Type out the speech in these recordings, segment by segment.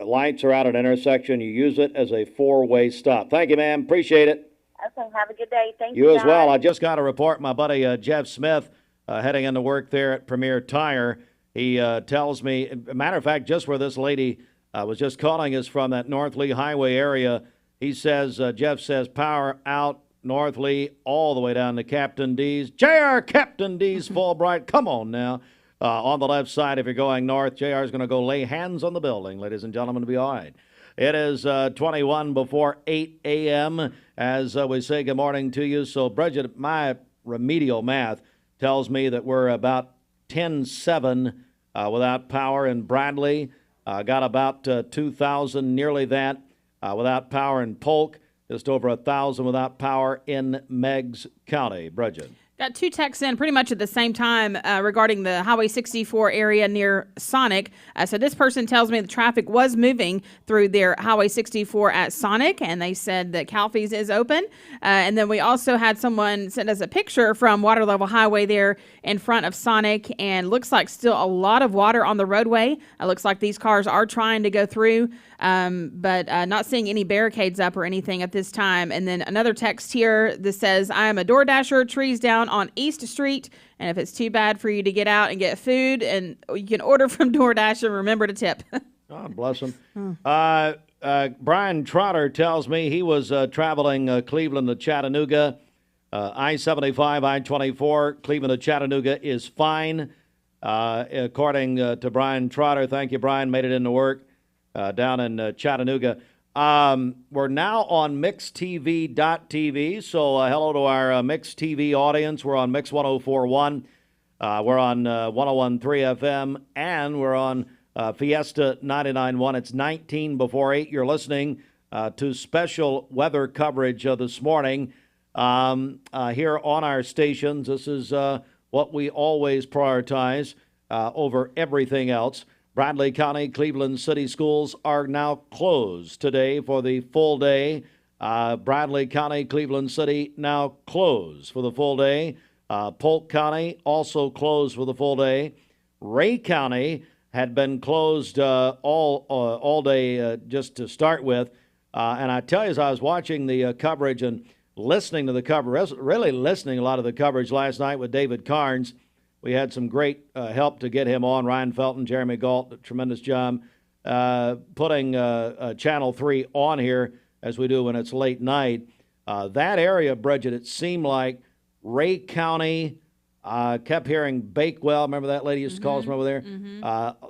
lights are out at an intersection, you use it as a four-way stop. Thank you, ma'am. Appreciate it. Okay, have a good day. Thank You you, as well. guys. I just got a report. My buddy Jeff Smith heading into work there at Premier Tire. He tells me, matter of fact, just where this lady was just calling us from, that North Lee Highway area, he says, Jeff says, power out North Lee all the way down to Captain D's. JR Captain D's Fulbright. Come on now. On the left side, if you're going north, JR is going to go lay hands on the building, ladies and gentlemen, to be all right. It is 21 before 8 a.m. as we say good morning to you. So, Bridget, my remedial math tells me that we're about 10-7 without power in Bradley. Got about 2,000, nearly that, without power in Polk. Just over 1,000 without power in Meigs County. Bridget. Got two texts in pretty much at the same time regarding the Highway 64 area near Sonic. So this person tells me the traffic was moving through their Highway 64 at Sonic, and they said that Calfee's is open. And then we also had someone send us a picture from Water Level Highway there in front of Sonic, and looks like still a lot of water on the roadway. It looks like these cars are trying to go through, but not seeing any barricades up or anything at this time. And then another text here that says, I am a DoorDasher, trees down on East Street, and if it's too bad for you to get out and get food, and you can order from DoorDash and remember to tip. God bless him. Brian Trotter tells me he was traveling Cleveland to Chattanooga. I-75, I-24, Cleveland to Chattanooga is fine. According to Brian Trotter, thank you, Brian, made it into work down in Chattanooga. We're now on MixTV.tv, so hello to our Mix TV audience. We're on Mix 104.1. We're on 101.3 FM, and we're on Fiesta 99.1. It's 19 before 8. You're listening to special weather coverage this morning here on our stations. This is what we always prioritize over everything else. Bradley County, Cleveland City schools are now closed today for the full day. Bradley County, Cleveland City now closed for the full day. Polk County also closed for the full day. Ray County had been closed all day just to start with. And I tell you, as I was watching the coverage and listening to the coverage, really listening a lot of the coverage last night with David Carnes, we had some great help to get him on. Ryan Felton, Jeremy Galt, a tremendous job putting Channel 3 on here as we do when it's late night. That area, Bridget, it seemed like Ray County, kept hearing Bakewell. Remember that lady used to call us from over there?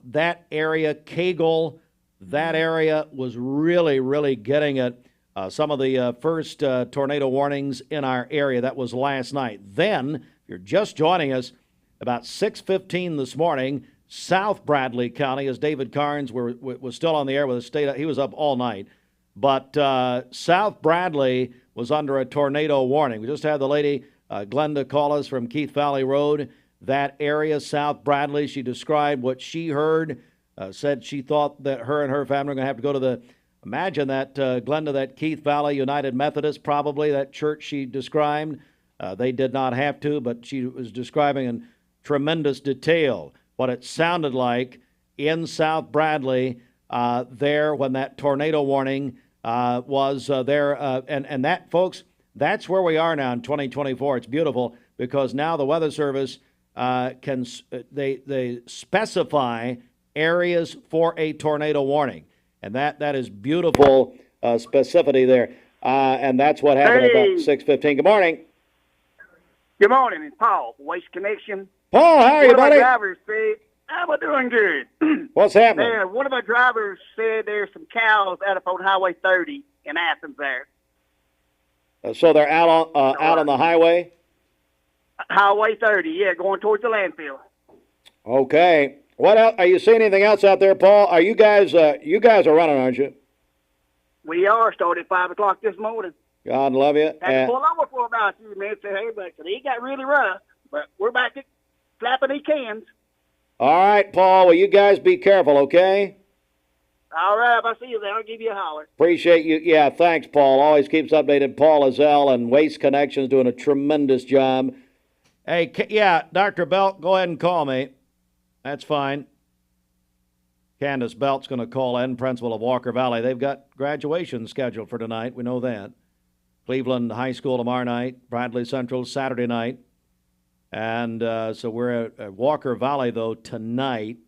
That area, Kegel, that area was really, really getting it. Some of the first tornado warnings in our area, that was last night. Then, if you're just joining us, about 6:15 this morning, South Bradley County, as David Carnes was still on the air with the state. He was up all night. But South Bradley was under a tornado warning. We just had the lady, Glenda, call us from Keith Valley Road. That area, South Bradley, she described what she heard, said she thought that her and her family were going to have to go to the, imagine that, Glenda, that Keith Valley United Methodist, probably, that church she described. They did not have to, but she was describing in tremendous detail what it sounded like in South Bradley there when that tornado warning was there. And that, folks, that's where we are now in 2024. It's beautiful because now the Weather Service can they specify areas for a tornado warning. And that is beautiful specificity there. And that's what happened about 6:15. Good morning. Good morning, it's Paul, Waste Connection. Paul, how are you, buddy? One of our drivers said, I'm doing good. What's happening? One of our drivers said there's some cows out on Highway 30 in Athens there. So they're out on the highway? Highway 30, yeah, going towards the landfill. Okay. What else? Are you seeing anything else out there, Paul? Are you guys are running, aren't you? We are, started at 5 o'clock this morning. God love you. Had to pull over for about a few minutes. Say, hey, but he got really rough, but we're back at flapping these cans. All right, Paul. Well, you guys be careful, okay? All right, if I see you there, I'll give you a holler. Appreciate you. Yeah, thanks, Paul. Always keeps updated. Paul Azell and Waste Connections doing a tremendous job. Hey, yeah, Dr. Belt, go ahead and call me. That's fine. Candace Belt's going to call in, principal of Walker Valley. They've got graduation scheduled for tonight. We know that. Cleveland High School tomorrow night, Bradley Central Saturday night. And so we're at Walker Valley, though, tonight.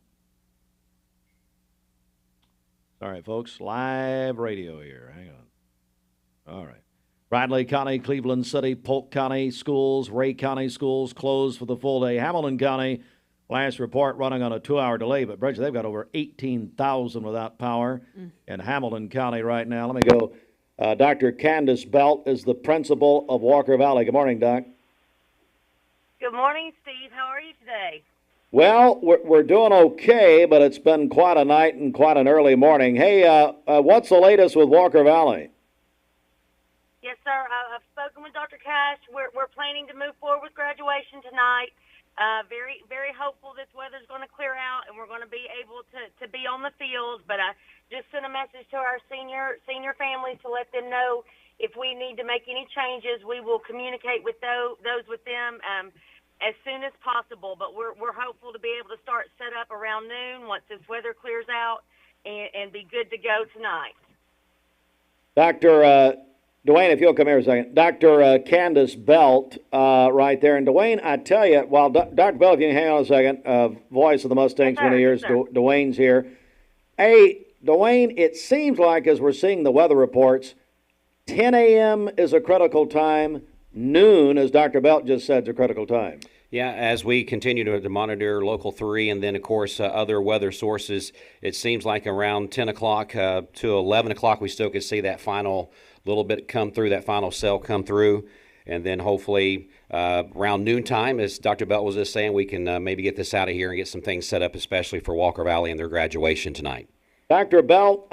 All right, folks, live radio here. Hang on. All right. Bradley County, Cleveland City, Polk County schools, Ray County schools closed for the full day. Hamilton County, last report, running on a 2-hour delay. But, Bridget, they've got over 18,000 without power in Hamilton County right now. Let me go. Dr. Candace Belt is the principal of Walker Valley. Good morning, Doc. Good morning, Steve. How are you today? Well, we're doing okay, but it's been quite a night and quite an early morning. Hey, what's the latest with Walker Valley? Yes, sir. I've spoken with Dr. Cash. We're planning to move forward with graduation tonight. Very, very hopeful this weather's going to clear out and we're going to be able to be on the fields. But I just sent a message to our senior families to let them know if we need to make any changes, we will communicate with those with them as soon as possible. But we're hopeful to be able to start set up around noon once this weather clears out and be good to go tonight. Dr. Dwayne, if you'll come here a second. Dr. Candace Belt right there. And Dwayne, I tell you, while Dr. Belt, if you can hang on a second, voice of the Mustangs, Yes, sir. many years, Yes, sir. Dwayne's here. Hey, Dwayne, it seems like as we're seeing the weather reports, 10 a.m. is a critical time. Noon, as Dr. Belt just said, is a critical time. Yeah, as we continue to monitor Local 3 and then, of course, other weather sources, it seems like around 10 o'clock to 11 o'clock we still could see that final little bit come through, that final cell come through. And then hopefully around noontime, as Dr. Belt was just saying, we can maybe get this out of here and get some things set up, especially for Walker Valley and their graduation tonight. Dr. Belt,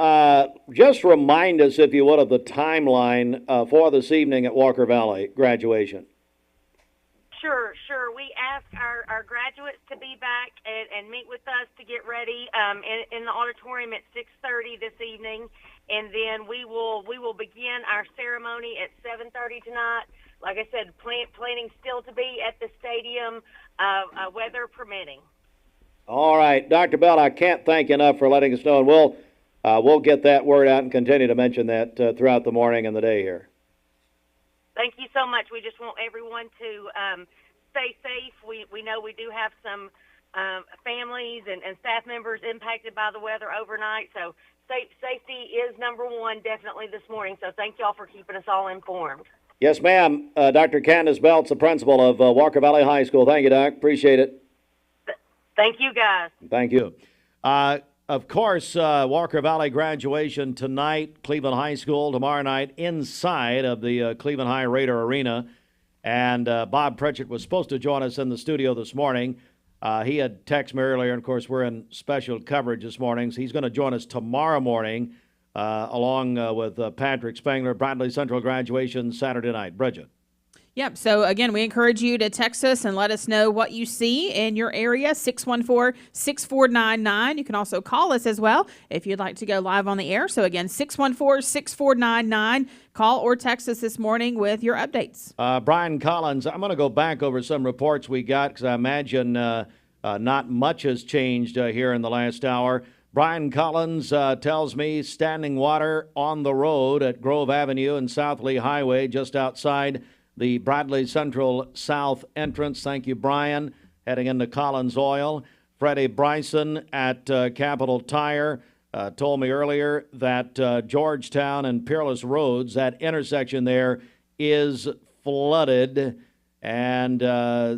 just remind us, if you would, of the timeline for this evening at Walker Valley graduation. Sure. We ask our graduates to be back and meet with us to get ready in the auditorium at 6:30 this evening, and then we will begin our ceremony at 7:30 tonight. Like I said, planning still to be at the stadium, weather permitting. All right, Dr. Belt, I can't thank you enough for letting us know, and we'll get that word out and continue to mention that throughout the morning and the day here. Thank you so much. We just want everyone to stay safe. We know we do have some families and staff members impacted by the weather overnight, so safety is number one definitely this morning. So thank y'all for keeping us all informed. Yes, ma'am. Dr. Candace Belt's the principal of Walker Valley High School. Thank you, Doc. Appreciate it. Thank you, guys. Thank you. Of course, Walker Valley graduation tonight, Cleveland High School tomorrow night inside of the Cleveland High Raider Arena. And Bob Pritchett was supposed to join us in the studio this morning. He had texted me earlier, and of course, we're in special coverage this morning. So he's going to join us tomorrow morning along with Patrick Spangler, Bradley Central graduation Saturday night. Bridget. Yep. So, again, we encourage you to text us and let us know what you see in your area, 614-6499. You can also call us as well if you'd like to go live on the air. So, again, 614-6499. Call or text us this morning with your updates. Brian Collins, I'm going to go back over some reports we got because I imagine not much has changed here in the last hour. Brian Collins tells me standing water on the road at Grove Avenue and South Lee Highway just outside the Bradley Central South entrance. Thank you, Brian. Heading into Collins Oil. Freddie Bryson at Capital Tire told me earlier that Georgetown and Peerless Roads, that intersection there, is flooded. And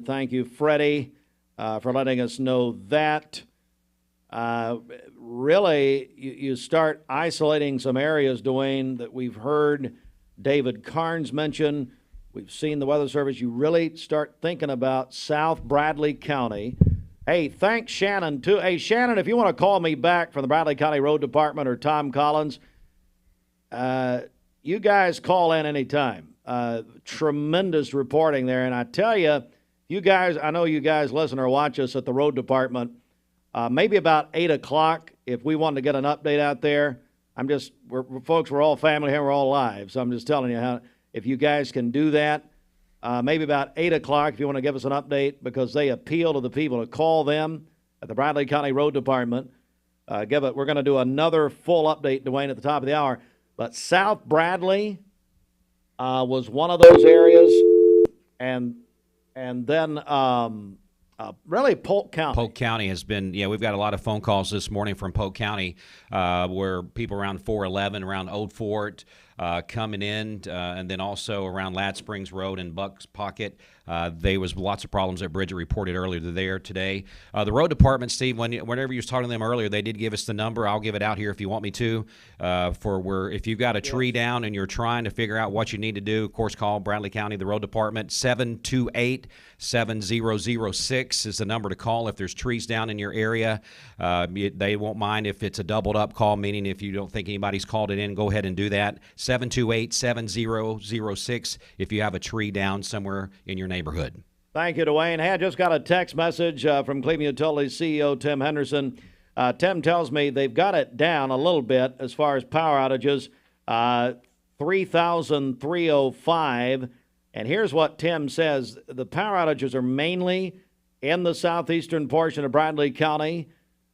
thank you, Freddie, for letting us know that. Really, you start isolating some areas, Dwayne, that we've heard David Carnes mention. We've seen the Weather Service. You really start thinking about South Bradley County. Hey, thanks, Shannon, too. Hey, Shannon, if you want to call me back from the Bradley County Road Department or Tom Collins, you guys call in anytime. Tremendous reporting there. And I tell you, you guys, I know you guys listen or watch us at the Road Department. Maybe about 8 o'clock, if we wanted to get an update out there. Folks, we're all family here. We're all live. So I'm just telling you how. If you guys can do that, maybe about 8 o'clock if you want to give us an update, because they appeal to the people to call them at the Bradley County Road Department. We're going to do another full update, Dwayne, at the top of the hour. But South Bradley was one of those areas, and then really Polk County. Polk County has been, we've got a lot of phone calls this morning from Polk County where people around 411, around Old Fort, coming in, and then also around Ladd Springs Road and Bucks Pocket. There was lots of problems that Bridget reported earlier there today. The road department, Steve, whenever you was talking to them earlier, they did give us the number. I'll give it out here if you want me to. If you've got a tree down and you're trying to figure out what you need to do, of course, call Bradley County, the road department. 728-7006 is the number to call if there's trees down in your area. They won't mind if it's a doubled up call, meaning if you don't think anybody's called it in, go ahead and do that. 728-7006 if you have a tree down somewhere in your neighborhood. Thank you, Dwayne. Hey, I just got a text message from Cleveland Utilities CEO Tim Henderson. Tim tells me they've got it down a little bit as far as power outages, 3,305. And here's what Tim says. The power outages are mainly in the southeastern portion of Bradley County.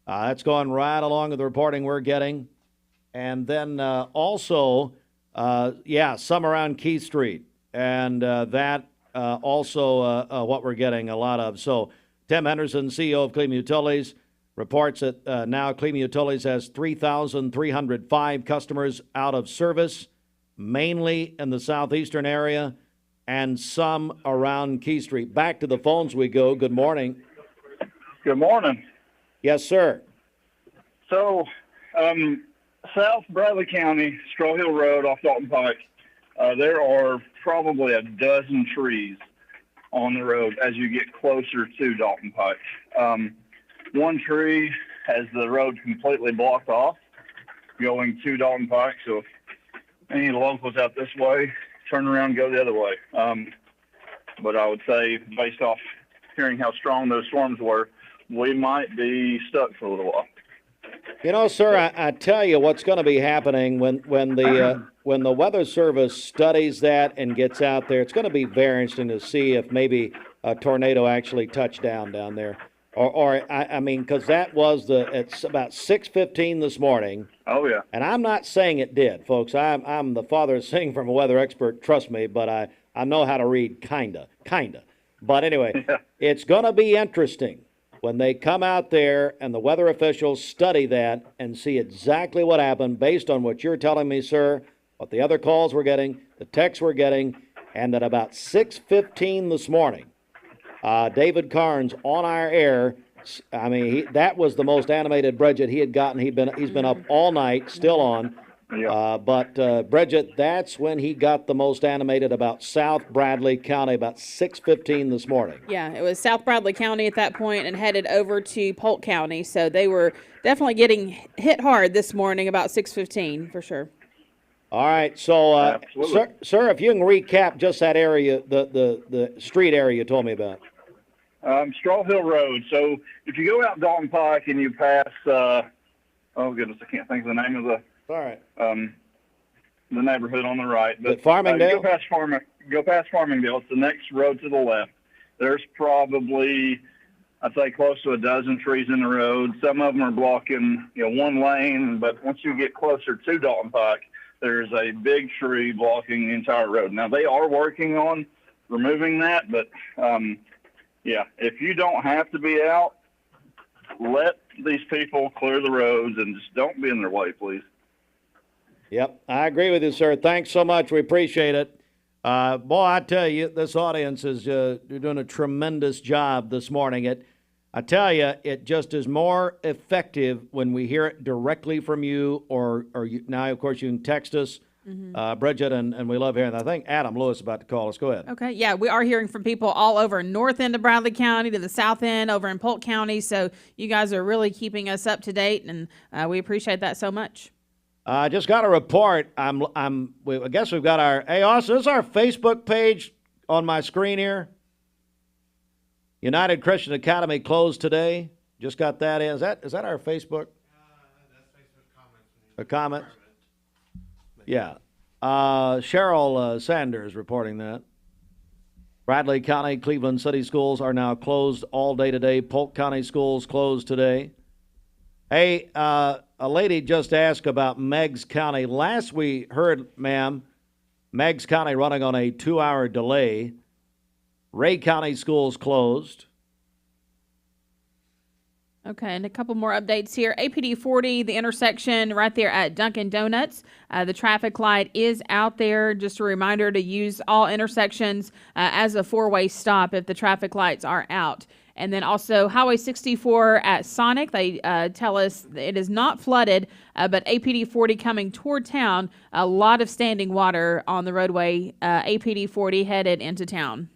That's going right along with the reporting we're getting. And then also, some around Keith Street. And that also what we're getting a lot of. So Tim Henderson, CEO of Cleveland Utilities, reports that now Cleveland Utilities has 3,305 customers out of service, mainly in the southeastern area, and some around Keith Street. Back to the phones we go. Good morning. Good morning. Yes, sir. So, South Bradley County, Straw Hill Road off Dalton Pike, there are probably a dozen trees on the road as you get closer to Dalton Pike. One tree has the road completely blocked off going to Dalton Pike. So if any locals out this way, turn around and go the other way. But I would say, based off hearing how strong those storms were, we might be stuck for a little while. You know, sir, I tell you what's going to be happening when the Weather Service studies that and gets out there. It's going to be very interesting to see if maybe a tornado actually touched down there, I mean, because that was it's about 6:15 this morning. Oh yeah. And I'm not saying it did, folks. I'm the father of saying from a weather expert. Trust me, but I know how to read kinda. But anyway, It's going to be interesting when they come out there and the weather officials study that and see exactly what happened based on what you're telling me, sir, what the other calls we're getting, the texts we're getting, and that about 6:15 this morning, David Carnes on our air. I mean, that was the most animated Bridget he had gotten. He's been up all night, still on. Yeah. But Bridget, that's when he got the most animated about South Bradley County, about 6:15 this morning. Yeah, it was South Bradley County at that point and headed over to Polk County. So they were definitely getting hit hard this morning about 6:15 for sure. All right, so Absolutely. sir, if you can recap just that area, the street area you told me about. Straw Hill Road. So if you go out Dalton Pike and you pass, oh goodness, I can't think of the name of the All right. the neighborhood on the right. But Farmingdale? Go past Farmingdale. It's the next road to the left. There's probably, I'd say, close to a dozen trees in the road. Some of them are blocking, one lane. But once you get closer to Dalton Pike, there's a big tree blocking the entire road. Now they are working on removing that, but if you don't have to be out, let these people clear the roads and just don't be in their way, please. Yep, I agree with you, sir. Thanks so much. We appreciate it. Boy, I tell you, this audience is you're doing a tremendous job this morning. I tell you, it just is more effective when we hear it directly from you, or now, of course, you can text us, Bridget, and we love hearing that. I think Adam Lewis is about to call us. Go ahead. Okay, yeah, we are hearing from people all over north end of Bradley County to the south end over in Polk County. So you guys are really keeping us up to date, and we appreciate that so much. I just got a report. I guess we've got our. Hey, Austin, this is our Facebook page on my screen here. United Christian Academy closed today. Just got that in. Is that our Facebook? That's Facebook comments. A comment? Yeah. Cheryl Sanders reporting that. Bradley County, Cleveland City schools are now closed all day today. Polk County schools closed today. Hey, a lady just asked about Meigs County. Last we heard, ma'am, Meigs County running on a 2-hour delay. Ray County schools closed. Okay, and a couple more updates here. APD 40, the intersection right there at Dunkin' Donuts. The traffic light is out there. Just a reminder to use all intersections as a four-way stop if the traffic lights are out. And then also Highway 64 at Sonic. They tell us it is not flooded, but APD 40 coming toward town. A lot of standing water on the roadway. APD 40 headed into town.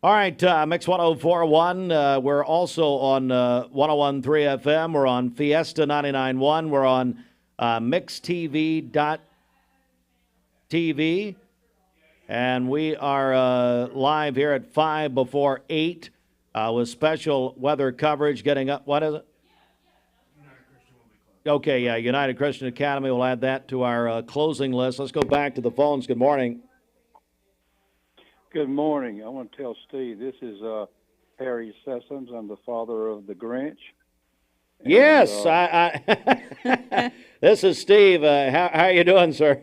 All right, Mix 104.1. We're also on 101.3 FM. We're on Fiesta 99.1. We're on mixtv.tv. And we are live here at 5 before 8 with special weather coverage getting up. What is it? Okay, yeah, United Christian Academy. We'll add that to our closing list. Let's go back to the phones. Good morning. Good morning. I want to tell Steve this is Harry Sessoms. I'm the father of the Grinch. And, yes, I this is Steve. How are you doing, sir?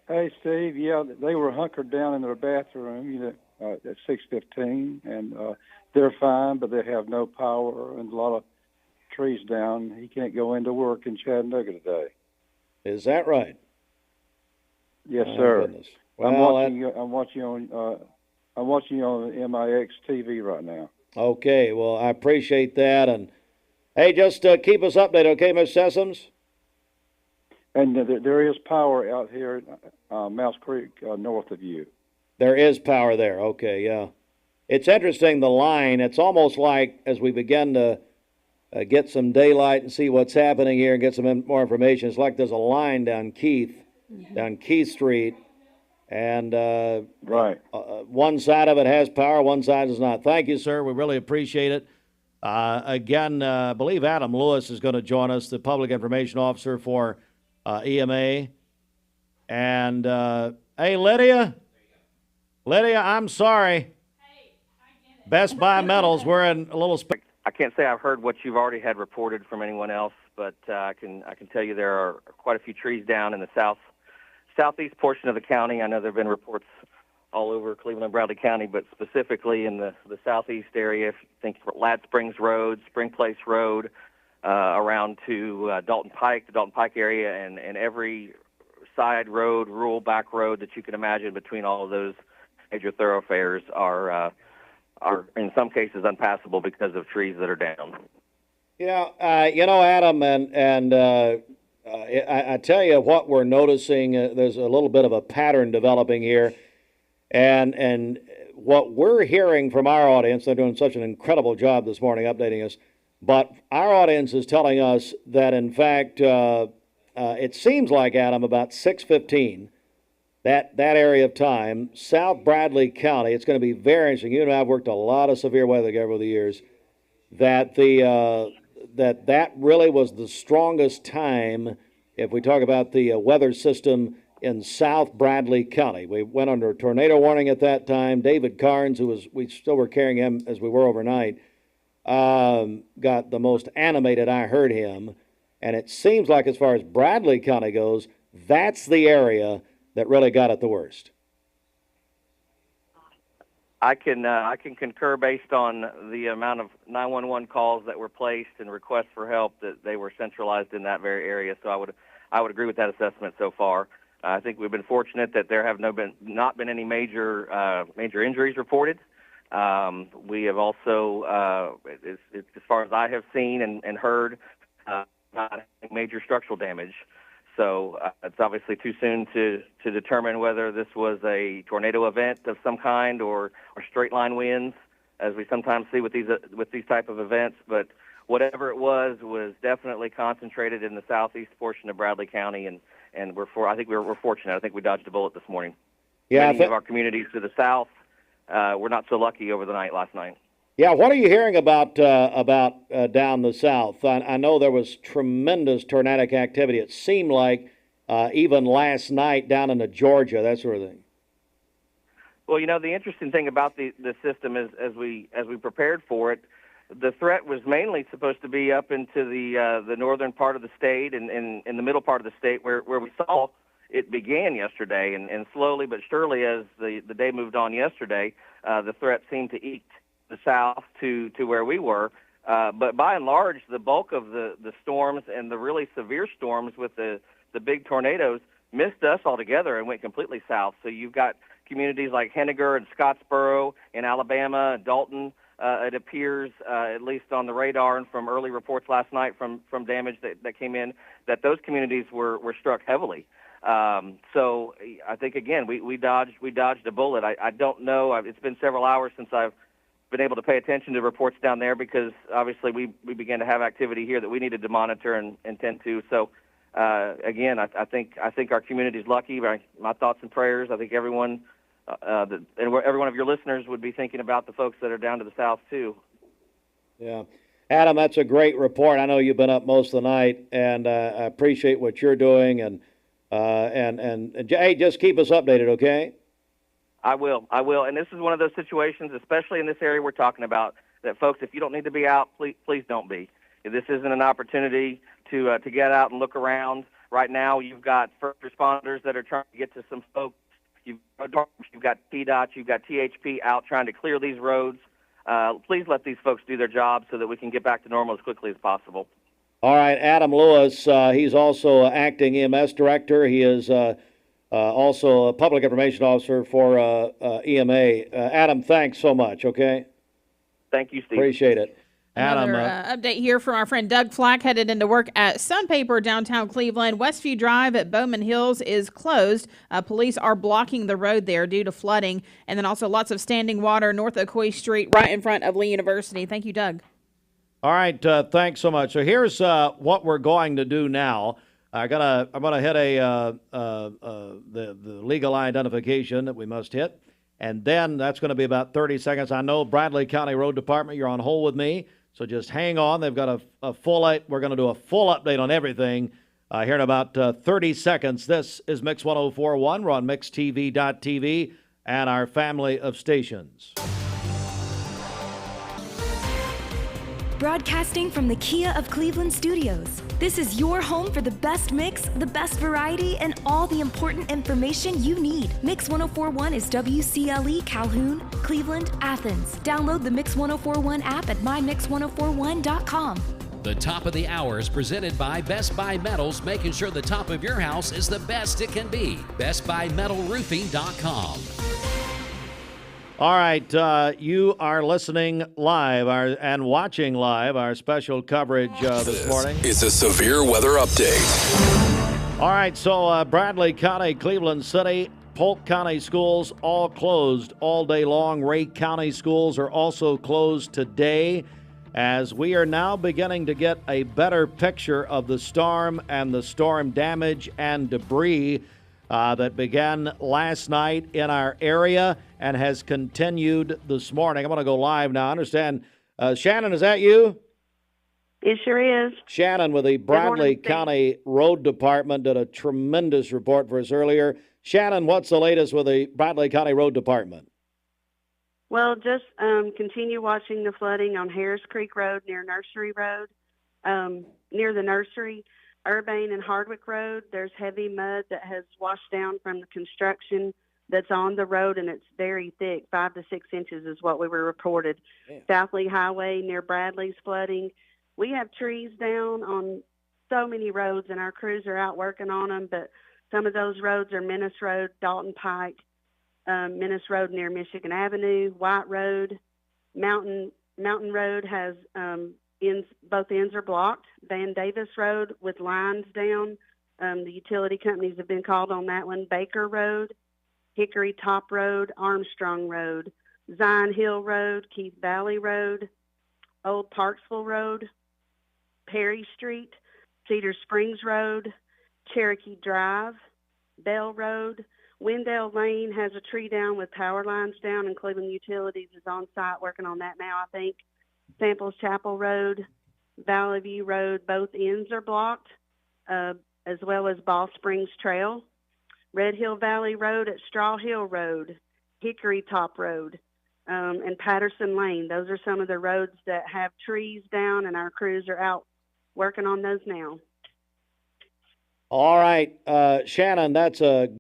Hey, Steve. Yeah, they were hunkered down in their bathroom, at 6:15, and they're fine, but they have no power and a lot of trees down. He can't go into work in Chattanooga today. Is that right? Yes, Oh, sir. goodness. I'm Well, watching on MIX TV right now. okay, well, I appreciate that. And, hey, just keep us updated, okay, Ms. Sessoms? And there is power out here at Mouse Creek north of you. There is power there. Okay, yeah. It's interesting, the line. It's almost like as we begin to get some daylight and see what's happening here and get some more information, it's like there's a line down Keith Street. And Right. one side of it has power, one side does not. Thank you, sir. We really appreciate it. Again, I believe Adam Lewis is going to join us, the Public Information Officer for EMA. And, hey, Lydia, I'm sorry. Best Buy Metals, we're in a little space. I can't say I've heard what you've already had reported from anyone else, but I can tell you there are quite a few trees down in the southeast portion of the county. I know there have been reports all over Cleveland and Bradley County, but specifically in the southeast area, if you think Ladd Springs Road, Spring Place Road, around to Dalton Pike, the Dalton Pike area, and every side road, rural back road that you can imagine between all of those major thoroughfares are in some cases unpassable because of trees that are down. Yeah, Adam, and I tell you what we're noticing, there's a little bit of a pattern developing here. And what we're hearing from our audience, they're doing such an incredible job this morning updating us, but our audience is telling us that, in fact, it seems like, Adam, about 6:15, that area of time, South Bradley County, it's going to be very interesting. You and I have worked a lot of severe weather together over the years, that that really was the strongest time, if we talk about the weather system in South Bradley County. We went under a tornado warning at that time. David Carnes, we still were carrying him as we were overnight, got the most animated I heard him. And it seems like as far as Bradley County goes, that's the area that really got it the worst. I can concur based on the amount of 911 calls that were placed and requests for help that they were centralized in that very area. So I would agree with that assessment so far. I think we've been fortunate that there have not been any major injuries reported. We have also, as far as I have seen and heard, not having major structural damage. So it's obviously too soon to determine whether this was a tornado event of some kind or straight line winds, as we sometimes see with these type of events. But whatever it was definitely concentrated in the southeast portion of Bradley County, and I think we're fortunate. I think we dodged a bullet this morning. Yeah, Many of our communities to the south were not so lucky over the night last night. Yeah, what are you hearing about down the south? I know there was tremendous tornadic activity. It seemed like even last night down into Georgia, that sort of thing. Well, the interesting thing about the system is as we prepared for it, the threat was mainly supposed to be up into the northern part of the state and in the middle part of the state where we saw it began yesterday. And slowly but surely, as the day moved on yesterday, the threat seemed to eke the south to where we were. But by and large, the bulk of the storms and the really severe storms with the big tornadoes missed us altogether and went completely south. So you've got communities like Henniger and Scottsboro in Alabama, Dalton. It appears, at least on the radar and from early reports last night from damage that came in, that those communities were struck heavily. So I think, again, we dodged a bullet. I don't know. It's been several hours since I've been able to pay attention to reports down there because obviously we began to have activity here that we needed to monitor and tend to. So again, I think our community's lucky. My thoughts and prayers. I think everyone and every one of your listeners would be thinking about the folks that are down to the south too. Yeah. Adam, that's a great report. I know you've been up most of the night, and I appreciate what you're doing. And hey, just keep us updated, okay? I will. And this is one of those situations, especially in this area we're talking about, that folks, if you don't need to be out, please don't be. This isn't an opportunity to get out and look around. Right now, you've got first responders that are trying to get to some folks. You've got TDOT, you've got THP out trying to clear these roads. Please let these folks do their job so that we can get back to normal as quickly as possible. All right, Adam Lewis, he's also acting EMS director. He is also a public information officer for EMA. Adam, thanks so much, okay? Thank you, Steve. Appreciate it. Another Adam, update here from our friend Doug Flack, headed into work at Sunpaper downtown Cleveland. Westview Drive at Bowman Hills is closed. Police are blocking the road there due to flooding. And then also lots of standing water north of Coy Street right in front of Lee University. Thank you, Doug. all right, thanks so much. So here's what we're going to do now. I'm gonna hit the legal identification that we must hit, and then that's going to be about 30 seconds. I know Bradley County Road Department, you're on hold with me, so just hang on. They've got we're going to do a full update on everything here in about 30 seconds. This is Mix 104.1. We're on MixTV.tv and our family of stations. Broadcasting from the Kia of Cleveland studios. This is your home for the best mix, the best variety, and all the important information you need. Mix 104.1 is WCLE, Calhoun, Cleveland, Athens. Download the Mix 104.1 app at mymix1041.com. The top of the hour is presented by Best Buy Metals, making sure the top of your house is the best it can be. BestBuyMetalRoofing.com. All right, you are listening live and watching live our special coverage this morning. It's a severe weather update. All right, so Bradley County, Cleveland City, Polk County schools all closed all day long. Ray County schools are also closed today, as we are now beginning to get a better picture of the storm and the storm damage and debris that began last night in our area and has continued this morning. I'm going to go live now. I understand. Shannon, is that you? It sure is. Shannon with the Bradley County Road Department did a tremendous report for us earlier. Shannon, what's the latest with the Bradley County Road Department? Well, just continue watching the flooding on Harris Creek Road near Nursery Road. Near the nursery, Urbane and Hardwick Road, there's heavy mud that has washed down from the construction that's on the road, and it's very thick. 5 to 6 inches is what we were reported. Yeah. South Lee Highway near Bradley's flooding. We have trees down on so many roads, and our crews are out working on them, but some of those roads are Menace Road, Dalton Pike, Menace Road near Michigan Avenue, White Road, Mountain Road has both ends are blocked. Van Davis Road with lines down. The utility companies have been called on that one. Baker Road, Hickory Top Road, Armstrong Road, Zion Hill Road, Keith Valley Road, Old Parksville Road, Perry Street, Cedar Springs Road, Cherokee Drive, Bell Road. Wendell Lane has a tree down with power lines down, and Cleveland Utilities is on site working on that now, I think. Samples Chapel Road, Valley View Road, both ends are blocked, as well as Ball Springs Trail. Red Hill Valley Road at Straw Hill Road, Hickory Top Road, and Patterson Lane. Those are some of the roads that have trees down, and our crews are out working on those now. All right, Shannon, that's a